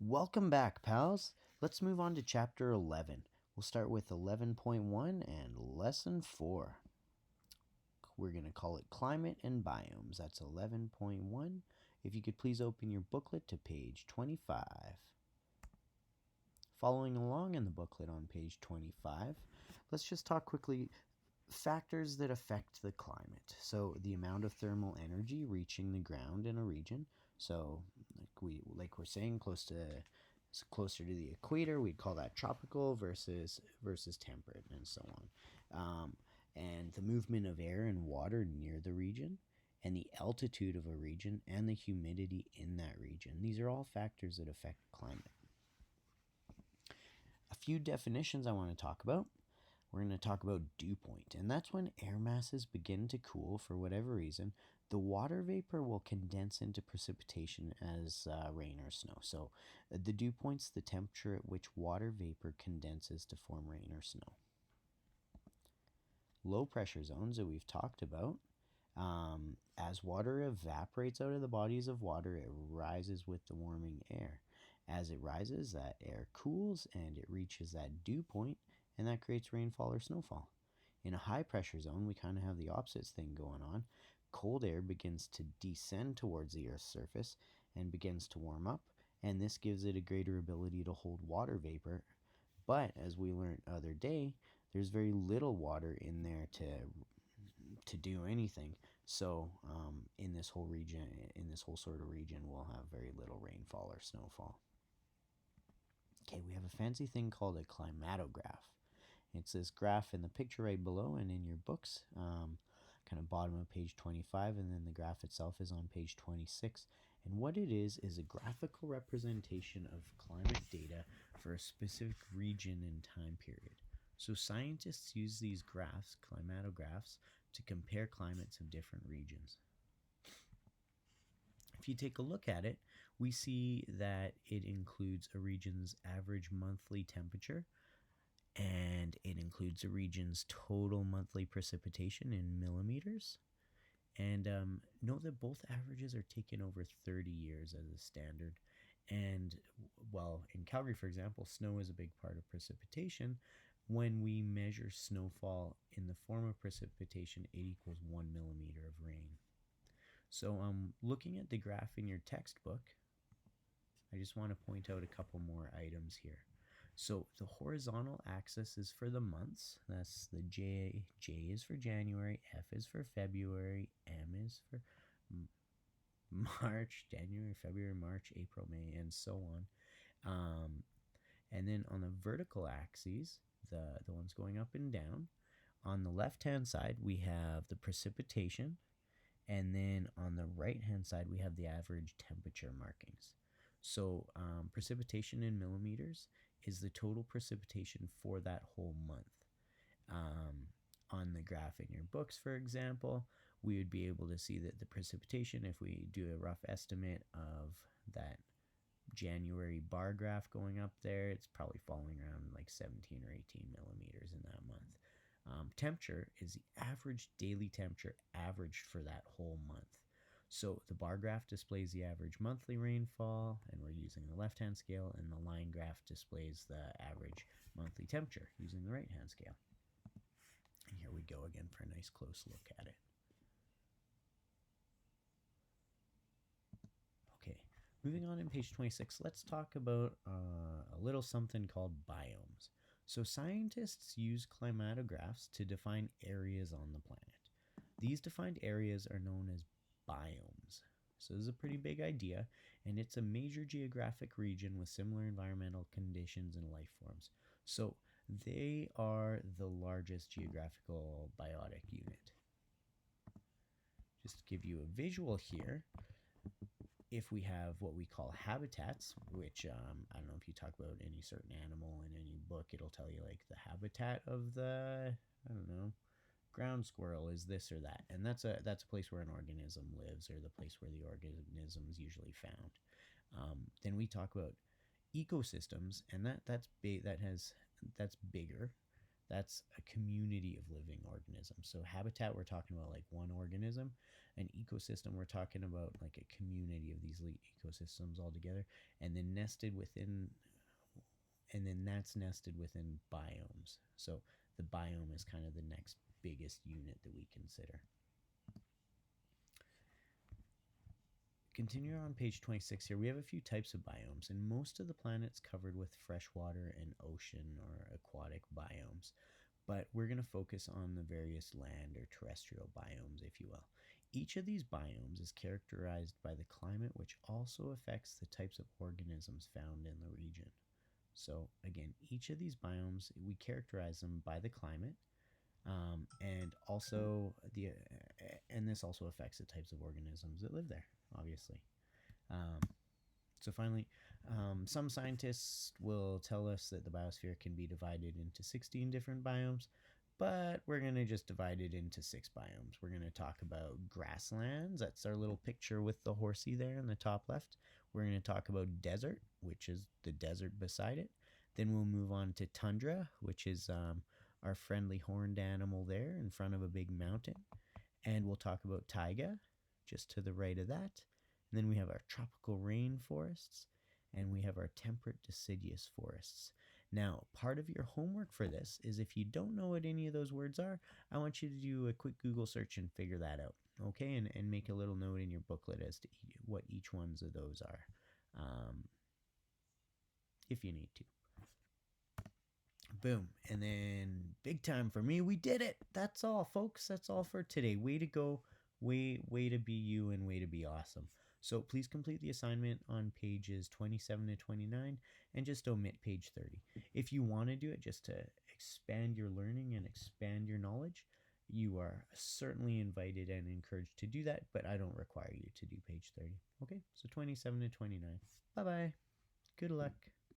Welcome back, pals. Let's move on to chapter 11. We'll start with 11.1 and lesson 4. We're going to call it Climate and Biomes. That's 11.1. If you could please open your booklet to page 25. Following along in the booklet on page 25, let's just talk quickly factors that affect the climate. So the amount of thermal energy reaching the ground in a region. So we're saying closer to the equator, we'd call that tropical versus temperate, and so on. And the movement of air and water near the region, and the altitude of a region, and the humidity in that region. These are all factors that affect climate. A few definitions I want to talk about. We're going to talk about dew point, and that's when air masses begin to cool for whatever reason. The water vapor will condense into precipitation as rain or snow. So the dew point's the temperature at which water vapor condenses to form rain or snow. Low pressure zones that we've talked about. As water evaporates out of the bodies of water, it rises with the warming air. As it rises, that air cools and it reaches that dew point, and that creates rainfall or snowfall. In a high pressure zone, we kind of have the opposite thing going on. Cold air begins to descend towards the Earth's surface and begins to warm up, and this gives it a greater ability to hold water vapor. But as we learned the other day, there's very little water in there to do anything. So in this whole sort of region, we'll have very little rainfall or snowfall. Okay, we have a fancy thing called a climatograph. It's this graph in the picture right below and in your books, kind of bottom of page 25, and then the graph itself is on page 26. And what it is a graphical representation of climate data for a specific region and time period. So scientists use these graphs, climatographs, to compare climates of different regions. If you take a look at it, we see that it includes a region's average monthly temperature, and it includes a region's total monthly precipitation in millimeters. And note that both averages are taken over 30 years as a standard. And, well, in Calgary, for example, snow is a big part of precipitation. When we measure snowfall in the form of precipitation, it equals 1 millimeter of rain. So looking at the graph in your textbook, I just want to point out a couple more items here. So the horizontal axis is for the months. That's the J. J is for January, F is for February, M is for March, January, February, March, April, May, and so on. And then on the vertical axes, the ones going up and down, on the left-hand side, we have the precipitation, and then on the right-hand side, we have the average temperature markings. So precipitation in millimeters is the total precipitation for that whole month. On the graph in your books, for example, we would be able to see that the precipitation, if we do a rough estimate of that January bar graph going up there, it's probably falling around like 17 or 18 millimeters in that month. Temperature is the average daily temperature averaged for that whole month. So the bar graph displays the average monthly rainfall, and we're using the left-hand scale, and the line graph displays the average monthly temperature using the right-hand scale. And here we go again for a nice close look at it. Okay, moving on in page 26, let's talk about a little something called biomes. So scientists use climatographs to define areas on the planet. These defined areas are known as biomes. So this is a pretty big idea, and it's a major geographic region with similar environmental conditions and life forms. So they are the largest geographical biotic unit. Just to give you a visual here, if we have what we call habitats, which I don't know if you talk about any certain animal in any book, it'll tell you like the habitat of the, I don't know, ground squirrel is this or that, and that's a place where an organism lives, or the place where the organism is usually found. Then we talk about ecosystems, and that's bigger. That's a community of living organisms. So habitat, we're talking about like one organism. An ecosystem, we're talking about like a community of these ecosystems all together, and then nested within, and then that's nested within biomes. So the biome is kind of the next biggest unit that we consider. Continue on page 26 here. We have a few types of biomes, and most of the planet's covered with freshwater and ocean or aquatic biomes. But we're going to focus on the various land or terrestrial biomes, if you will. Each of these biomes is characterized by the climate, which also affects the types of organisms found in the region. So, again, each of these biomes, we characterize them by the climate, and also and this also affects the types of organisms that live there, obviously. Um, so finally, some scientists will tell us that the biosphere can be divided into 16 different biomes, but we're going to just divide it into 6 biomes. We're going to talk about grasslands. That's our little picture with the horsey there in the top left. We're going to talk about desert, which is the desert beside it. Then we'll move on to tundra, which is our friendly horned animal there in front of a big mountain. And we'll talk about taiga, just to the right of that. And then we have our tropical rainforests, and we have our temperate deciduous forests. Now, part of your homework for this is if you don't know what any of those words are, I want you to do a quick Google search and figure that out, okay? And make a little note in your booklet as to what each ones of those are, if you need to. Boom. And then big time for me. We did it. That's all, folks. That's all for today. Way to go. Way to be you and way to be awesome. So please complete the assignment on pages 27 to 29 and just omit page 30. If you want to do it just to expand your learning and expand your knowledge, you are certainly invited and encouraged to do that, but I don't require you to do page 30. Okay, so 27 to 29. Bye-bye. Good luck.